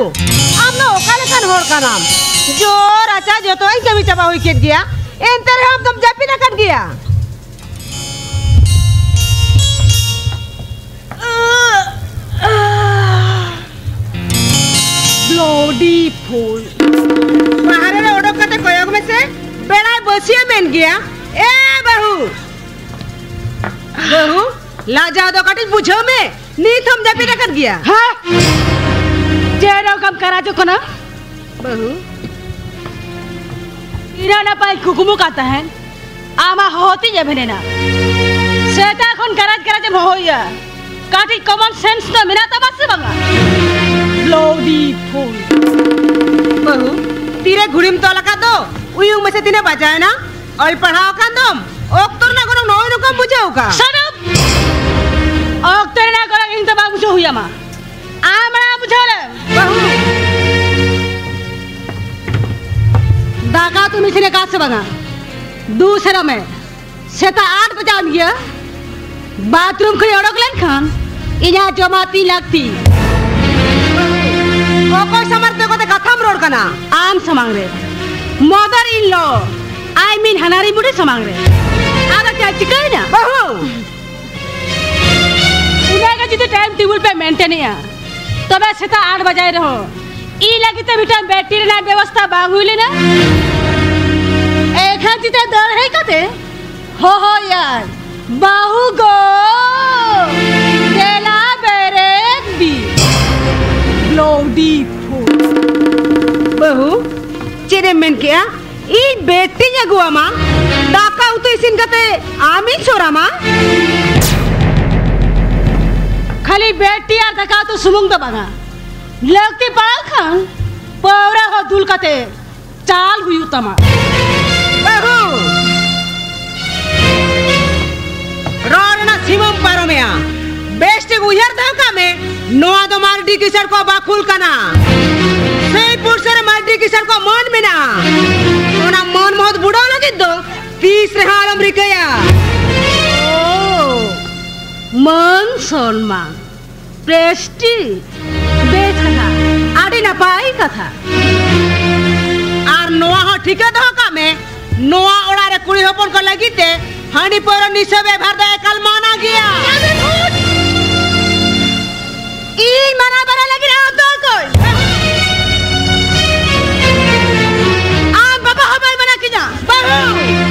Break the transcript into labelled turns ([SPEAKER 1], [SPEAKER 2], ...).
[SPEAKER 1] आम ना ओकाले कान होड़ का नाम जो राजा जो तो ही कभी चबा हुई के गया एंतर हम तुम जापी ना कर गया ब्लडी फूल बाहर रे ओडो कते कयोग में से बेड़ा बसिए मेन गया ए बहू बहू लाजा दो कटी बुझो में नी थम जापी ना कर गया हां जेरो कम करा जो कोना बहू इरा ना पाई कुकुमु काता है आमा होती जे भेनेना सेता এখন कराज कराज होइया काटी कॉमन सेंस तो मिना तबासे बंगा ब्लडी फूल बहू तीरे घुड़ीम तो लगा दो उयु में से तिने बजाए ना और पढ़ाओ कांदम ओक्तर ना करो नोय नुकम बुझाओ का शट अप ओक्तर ना करो इन तो बाबू जो हुइया मा आमड़ा बुझाले बहू दागा तुम इसने का से बंगा दूसरा में सेता 8 बजा गया बाथरूम के ओडकलन खान इना जमाती लगती कोई समर्थ को ते कथम रोड कना आम समांग रे mother in law I mean हनारी बुढ़ी समांग रे आगा क्या चिकाई ना बहू उन्हें का जिते टाइम टेबल पे मेंटेन है तबे सेता 8 बजाए रहो ई लगिते बिटा बैटरी ना व्यवस्था बागुले ना एक जिते दर है कते हो यार बाहु गो देला बेरेक दी ब्लडी फूल बहू चेरे मेन क्या ई बेटी जगुआ मा दाका उतो इसिन कते आमी छोरा मा खाली बेटी आ दाका तो सुमुंग द बगा लगती पाल खान पौरा हो दुल कते चाल हुई तमा बहू रोना सिमम पारो में आ बेस्ट उहर धोका में नोआ दो मारडी की सर को बाखुल कना सही पुरसर मारडी की सर को मन में ना ओना मन बहुत बुढ़ा लगे दो तीसरे हाल अमेरिका ओ मन सम्मान प्रेस्टी बेचना आड़ी ना पाई कथा आर नोआ हो ठीक है धोका में नोआ ओड़ा रे कुड़ी होपन को लगीते हानी पर निसे व्यवहार दे कल माना गया ई मना बरा लगी रहा तो कोई आ बाबा हमारे मना किया बहू